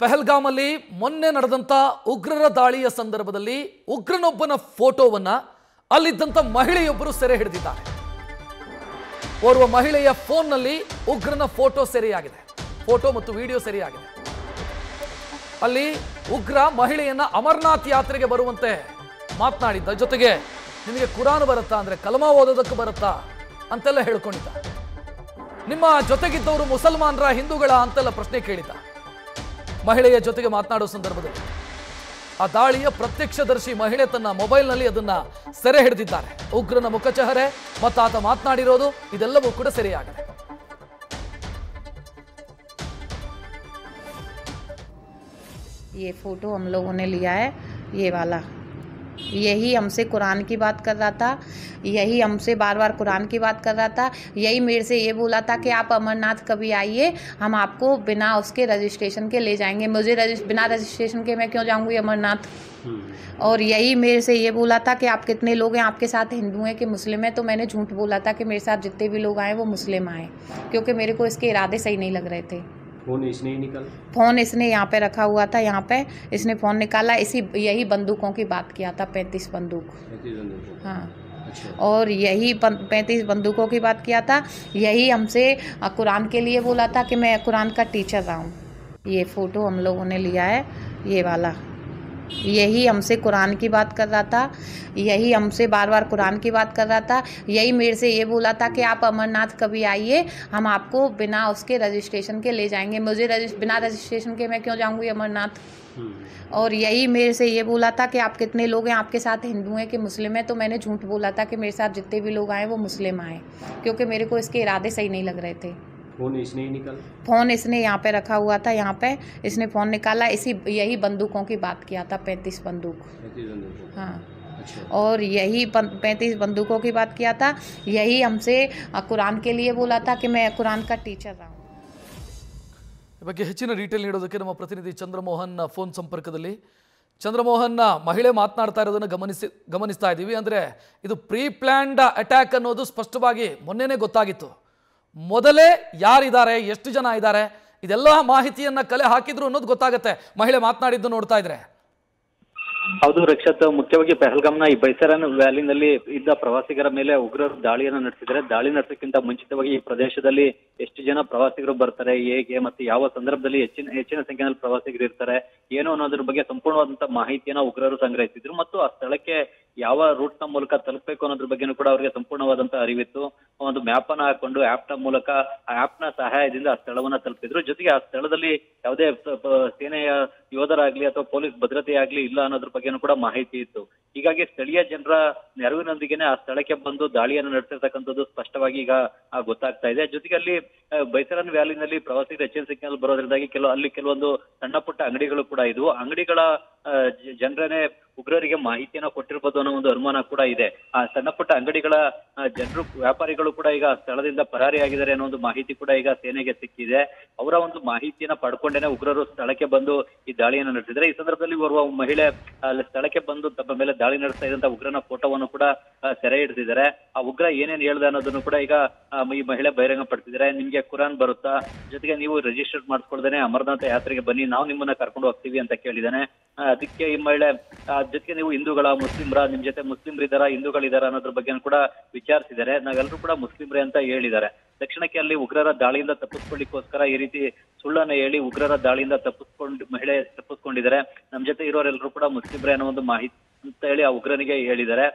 ಪಹಲ್ಗಾಮಲ್ಲಿ ಮೊನ್ನೆ ನಡೆದಂತ ಉಗ್ರರ ದಾಳಿಯ ಸಂದರ್ಭದಲ್ಲಿ ಉಗ್ರನೊಬ್ಬನ ಫೋಟೋವನ್ನ ಅಲ್ಲಿದ್ದಂತ ಮಹಿಳೆಯೊಬ್ಬರು ಸೆರೆ ಹಿಡಿದಿದ್ದಾರೆ. ಓರ್ವ ಮಹಿಳೆಯ ಫೋನ್ನಲ್ಲಿ ಉಗ್ರನ ಫೋಟೋ ಸೆರೆಯಾಗಿದೆ. ಫೋಟೋ ಮತ್ತು ವಿಡಿಯೋ ಸೆರೆಯಾಗಿದೆ. ಅಲ್ಲಿ ಉಗ್ರ ಮಹಿಳೆಯನ್ನ ಅಮರನಾಥ್ ಯಾತ್ರೆಗೆ ಬರುವಂತೆ ಮಾತನಾಡಿದ್ದ. ಜೊತೆಗೆ ನಿಮಗೆ ಕುರಾನ್ ಬರುತ್ತಾ ಅಂದ್ರೆ ಕಲಮಾ ಓದೋದಕ್ಕೆ ಬರುತ್ತಾ ಅಂತೆಲ್ಲ ಹೇಳ್ಕೊಂಡಿದ್ದ. ನಿಮ್ಮ ಜೊತೆಗಿದ್ದವರು ಮುಸಲ್ಮಾನರ ಹಿಂದೂಗಳ ಅಂತೆಲ್ಲ ಪ್ರಶ್ನೆ ಕೇಳಿದ್ದ. ಮಹಿಳೆಯ ಜೊತೆಗೆ ಮಾತನಾಡೋ ಸಂದರ್ಭದಲ್ಲಿ ಆ ದಾಳಿಯ ಪ್ರತ್ಯಕ್ಷದರ್ಶಿ ಮಹಿಳೆ ತನ್ನ ಮೊಬೈಲ್ನಲ್ಲಿ ಅದನ್ನ ಸೆರೆ ಹಿಡಿದಿದ್ದಾರೆ. ಉಗ್ರನ ಮುಖಚಹರೆ ಮತ್ತು ಆತ ಮಾತನಾಡಿರೋದು ಇದೆಲ್ಲವೂ ಕೂಡ ಸೆರೆಯಾಗಿದೆ. ये फोटो हम लोगों ने लिया है, ये वाला। यही हमसे कुरान की बात कर रहा था, यही हमसे बार बार कुरान की बात कर रहा था, यही मेरे से ये बोला था कि आप अमरनाथ कभी आइए, हम आपको बिना उसके रजिस्ट्रेशन के ले जाएंगे। मुझे बिना रजिस्ट्रेशन के मैं क्यों जाऊंगी अमरनाथ। और यही मेरे से ये बोला था कि आप कितने लोग हैं, आपके साथ हिंदू हैं कि मुस्लिम हैं। तो मैंने झूठ बोला था कि मेरे साथ जितने भी लोग आए वो मुस्लिम आए, क्योंकि मेरे को इसके इरादे सही नहीं लग रहे थे। फोन इसने ही निकाला? फ़ोन इसने यहाँ पे रखा हुआ था, यहाँ पे इसने फ़ोन निकाला। यही बंदूकों की बात किया था, 35 बंदूक। हाँ, अच्छा। और यही 35 बंदूकों की बात किया था। यही हमसे कुरान के लिए बोला था कि मैं कुरान का टीचर रहा हूँ। ये फ़ोटो हम लोगों ने लिया है, ये वाला। यही हमसे कुरान की बात कर रहा था, यही हमसे बार बार कुरान की बात कर रहा था, यही मेरे से ये बोला था कि आप अमरनाथ कभी आइए, हम आपको बिना उसके रजिस्ट्रेशन के ले जाएंगे। मुझे बिना रजिस्ट्रेशन के मैं क्यों जाऊंगी अमरनाथ। और यही मेरे से ये बोला था कि आप कितने लोग हैं, आपके साथ हिंदू हैं कि मुस्लिम हैं। तो मैंने झूठ बोला था कि मेरे साथ जितने भी लोग आए वो मुस्लिम आए, क्योंकि मेरे को इसके इरादे सही नहीं लग रहे थे। फोन इसने ही निकाला? फ़ोन इसने यहाँ पे रखा हुआ था, यहाँ पे इसने फ़ोन निकाला। यही बंदूकों की बात किया था, 35 बंदूक। हाँ, अच्छा। और यही 35 बंदूकों की बात किया था। यही हमसे कुरान के लिए बोला था कि मैं कुरान का टीचर रहा हूँ। ಈ ಬಗ್ಗೆ ಹೆಚ್ಚಿನ ಡೀಟೇಲ್ ನೀಡೋದಕ್ಕೆ ನಮ್ಮ ಪ್ರತಿನಿಧಿ ಚಂದ್ರಮೋಹನ್ ಫೋನ್ ಸಂಪರ್ಕದಲ್ಲಿ. ಚಂದ್ರಮೋಹನ್, ಮಹಿಳೆ ಮಾತನಾಡ್ತಾ ಇರೋದನ್ನು ಗಮನಿಸ್ತಾ ಇದ್ದೀವಿ. ಅಂದರೆ ಇದು ಪ್ರೀ ಪ್ಲ್ಯಾನ್ಡ್ ಅಟ್ಯಾಕ್ ಅನ್ನೋದು ಸ್ಪಷ್ಟವಾಗಿ ಮೊನ್ನೆನೇ ಗೊತ್ತಾಗಿತ್ತು. ಮೊದಲೇ ಯಾರಿದ್ದಾರೆ, ಎಷ್ಟು ಜನ ಇದ್ದಾರೆ, ಇದೆಲ್ಲ ಮಾಹಿತಿಯನ್ನ ಕಲೆ ಹಾಕಿದ್ರು ಅನ್ನೋದು ಗೊತ್ತಾಗುತ್ತೆ ಮಹಿಳೆ ಮಾತನಾಡಿದ್ದು ನೋಡ್ತಾ ಇದ್ರೆ. ಹೌದು ರಕ್ಷತ್, ಮುಖ್ಯವಾಗಿ ಪಹಲ್ಗಾಮ್ನ ಈ ಬೈಸರನ್ ವ್ಯಾಲಿನಲ್ಲಿ ಇದ್ದ ಪ್ರವಾಸಿಗರ ಮೇಲೆ ಉಗ್ರರು ದಾಳಿಯನ್ನು ನಡೆಸಿದ್ದಾರೆ. ದಾಳಿ ನಡೆಸೋಕ್ಕಿಂತ ಮುಂಚಿತವಾಗಿ ಈ ಪ್ರದೇಶದಲ್ಲಿ ಎಷ್ಟು ಜನ ಪ್ರವಾಸಿಗರು ಬರ್ತಾರೆ, ಹೇಗೆ ಮತ್ತೆ ಯಾವ ಸಂದರ್ಭದಲ್ಲಿ ಹೆಚ್ಚಿನ ಸಂಖ್ಯೆಯಲ್ಲಿ ಪ್ರವಾಸಿಗರು ಇರ್ತಾರೆ, ಏನು ಅನ್ನೋದ್ರ ಬಗ್ಗೆ ಸಂಪೂರ್ಣವಾದಂತಹ ಮಾಹಿತಿಯನ್ನ ಉಗ್ರರು ಸಂಗ್ರಹಿಸಿದ್ರು. ಮತ್ತು ಆ ಸ್ಥಳಕ್ಕೆ ಯಾವ ರೂಟ್ ನ ಮೂಲಕ ತಲುಪಬೇಕು ಅನ್ನೋದ್ರ ಬಗ್ಗೆನೂ ಕೂಡ ಅವರಿಗೆ ಸಂಪೂರ್ಣವಾದಂತಹ ಅರಿವಿತ್ತು. ಒಂದು ಮ್ಯಾಪ್ ಅನ್ನ ಹಾಕೊಂಡು ಆಪ್ ನ ಮೂಲಕ ಆ ಆಪ್ ನ ಸಹಾಯದಿಂದ ಆ ಸ್ಥಳವನ್ನ ತಲುಪಿದ್ರು. ಜೊತೆಗೆ ಆ ಸ್ಥಳದಲ್ಲಿ ಯಾವುದೇ ಸೇನೆಯ ಯೋಧರಾಗ್ಲಿ ಅಥವಾ ಪೊಲೀಸ್ ಭದ್ರತೆ ಆಗ್ಲಿ ಇಲ್ಲ ಅನ್ನೋದ್ರ ಬಗ್ಗೆನೂ ಕೂಡ ಮಾಹಿತಿ ಇತ್ತು. ಹೀಗಾಗಿ ಸ್ಥಳೀಯ ಜನರ ನೆರವಿನೊಂದಿಗೆನೆ ಆ ಸ್ಥಳಕ್ಕೆ ಬಂದು ದಾಳಿಯನ್ನು ನಡೆಸಿರ್ತಕ್ಕಂಥದ್ದು ಸ್ಪಷ್ಟವಾಗಿ ಈಗ ಗೊತ್ತಾಗ್ತಾ ಇದೆ. ಜೊತೆಗೆ ಅಲ್ಲಿ ಬೈಸರನ್ ವ್ಯಾಲಿನಲ್ಲಿ ಪ್ರವಾಸಿಗರು ಹೆಚ್ಚಿನ ಸಂಖ್ಯೆಯಲ್ಲಿ ಬರೋದ್ರಿಂದಾಗಿ ಕೆಲವೊಂದು ಸಣ್ಣ ಪುಟ್ಟ ಅಂಗಡಿಗಳು ಕೂಡ ಇದ್ವು. ಅಂಗಡಿಗಳ ಜನರನ್ನೇ ಉಗ್ರರಿಗೆ ಮಾಹಿತಿಯನ್ನ ಕೊಟ್ಟಿರ್ಬೋದು ಅನ್ನೋ ಒಂದು ಅನುಮಾನ ಕೂಡ ಇದೆ. ಆ ಸಣ್ಣ ಪುಟ್ಟ ಅಂಗಡಿಗಳ ಜನರು, ವ್ಯಾಪಾರಿಗಳು ಕೂಡ ಈಗ ಸ್ಥಳದಿಂದ ಪರಾರಿಯಾಗಿದ್ದಾರೆ ಅನ್ನೋ ಒಂದು ಮಾಹಿತಿ ಕೂಡ ಈಗ ಸೇನೆಗೆ ಸಿಕ್ಕಿದೆ. ಅವರ ಒಂದು ಮಾಹಿತಿಯನ್ನ ಪಡ್ಕೊಂಡೇನೆ ಉಗ್ರರು ಸ್ಥಳಕ್ಕೆ ಬಂದು ಈ ದಾಳಿಯನ್ನು ನಡೆಸಿದ್ದಾರೆ. ಈ ಸಂದರ್ಭದಲ್ಲಿ ಓರ್ವ ಮಹಿಳೆ ಸ್ಥಳಕ್ಕೆ ಬಂದು ತಮ್ಮ ಮೇಲೆ ದಾಳಿ ನಡೆಸ್ತಾ ಇದ್ದಂತ ಉಗ್ರನ ಫೋಟೋವನ್ನು ಕೂಡ ಸೆರೆ ಹಿಡಿದಿದ್ದಾರೆ. ಆ ಉಗ್ರ ಏನೇನ್ ಹೇಳ್ದೆ ಅನ್ನೋದನ್ನು ಕೂಡ ಈಗ ಈ ಮಹಿಳೆ ಬಹಿರಂಗ ಪಡಿಸಿದ್ದಾರೆ. ನಿಮ್ಗೆ ಕುರಾನ್ ಬರುತ್ತಾ, ಜೊತೆಗೆ ನೀವು ರಿಜಿಸ್ಟರ್ ಮಾಡಿಸ್ಕೊಳ್ದೇನೆ ಅಮರನಾಥ ಯಾತ್ರೆಗೆ ಬನ್ನಿ, ನಾವು ನಿಮ್ಮನ್ನ ಕರ್ಕೊಂಡು ಹೋಗ್ತೀವಿ ಅಂತ ಕೇಳಿದಾನೆ. ಅದಕ್ಕೆ ಈ ಮಹಿಳೆ ಜೊತೆಗೆ ನೀವು ಹಿಂದೂಗಳ, ಮುಸ್ಲಿಮ್ರ, ನಿಮ್ ಜೊತೆ ಮುಸ್ಲಿಮ್ರಿದಾರ, ಹಿಂದೂಗಳಿದಾರ ಅನ್ನೋದ್ರ ಬಗ್ಗೆ ಕೂಡ ವಿಚಾರಿಸಿದ್ದಾರೆ. ನಾವೆಲ್ಲರೂ ಕೂಡ ಮುಸ್ಲಿಮ್ರೇ ಅಂತ ಹೇಳಿದ್ದಾರೆ. ತಕ್ಷಣಕ್ಕೆ ಅಲ್ಲಿ ಉಗ್ರರ ದಾಳಿಯಿಂದ ತಪ್ಪಿಸ್ಕೊಳ್ಳಿಕ್ಕೋಸ್ಕರ ಈ ರೀತಿ ಸುಳ್ಳನ್ನ ಹೇಳಿ ಉಗ್ರರ ದಾಳಿಯಿಂದ ಮಹಿಳೆ ತಪ್ಪಿಸ್ಕೊಂಡಿದ್ದಾರೆ. ನಮ್ ಜೊತೆ ಇರೋರೆಲ್ಲರೂ ಕೂಡ ಮುಸ್ಲಿಮ್ರೇ ಅನ್ನೋ ಒಂದು ಮಾಹಿತಿ ಅಂತ ಹೇಳಿ ಆ ಉಗ್ರನಿಗೆ ಹೇಳಿದ್ದಾರೆ.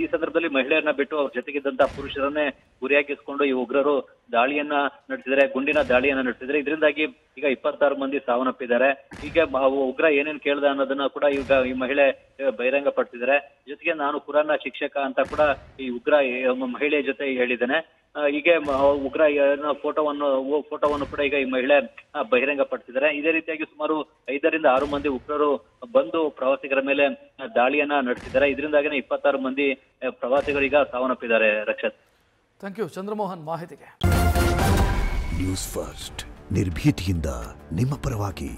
ಈ ಸಂದರ್ಭದಲ್ಲಿ ಮಹಿಳೆಯನ್ನ ಬಿಟ್ಟು ಅವ್ರ ಜೊತೆಗಿದ್ದಂತಹ ಪುರುಷರನ್ನೇ ಗುರಿಯಾಗಿಸ್ಕೊಂಡು ಈ ಉಗ್ರರು ದಾಳಿಯನ್ನ ನಡೆಸಿದರೆ, ಗುಂಡಿನ ದಾಳಿಯನ್ನ ನಡೆಸಿದ್ರೆ. ಇದರಿಂದಾಗಿ ಈಗ 26 ಮಂದಿ ಸಾವನ್ನಪ್ಪಿದ್ದಾರೆ. ಈಗ ಉಗ್ರ ಏನೇನ್ ಕೇಳ್ದ ಅನ್ನೋದನ್ನ ಕೂಡ ಈಗ ಈ ಮಹಿಳೆ ಬಹಿರಂಗ ಪಡಿಸಿದ್ದಾರೆ. ಜೊತೆಗೆ ನಾನು ಕುರಾನ್ನ ಶಿಕ್ಷಕ ಅಂತ ಕೂಡ ಈ ಉಗ್ರ ಮಹಿಳೆಯ ಜೊತೆ ಹೇಳಿದ್ದಾನೆ. ಹೀಗೆ ಉಗ್ರ ಫೋಟೋವನ್ನು ಕೂಡ ಈಗ ಈ ಮಹಿಳೆ ಬಹಿರಂಗ ಪಡಿಸಿದ್ದಾರೆ. ಇದೇ ರೀತಿಯಾಗಿ ಸುಮಾರು 5 ರಿಂದ 6 ಮಂದಿ ಉಗ್ರರು ಬಂದು ಪ್ರವಾಸಿಗರ ಮೇಲೆ ದಾಳಿಯನ್ನ ನಡೆಸಿದ್ದಾರೆ. ಇದರಿಂದಾಗಿನೇ 26 ಮಂದಿ ಪ್ರವಾಸಿಗರೀಗ ಸಾವನ್ನಪ್ಪಿದ್ದಾರೆ. ರಕ್ಷತ್, ಥ್ಯಾಂಕ್ ಯು ಚಂದ್ರಮೋಹನ್ ಮಾಹಿತಿಗೆ. ನ್ಯೂಸ್ ಫಸ್ಟ್ ನಿರ್ಭೀತಿಯಿಂದ ನಿಮ್ಮ ಪರವಾಗಿ.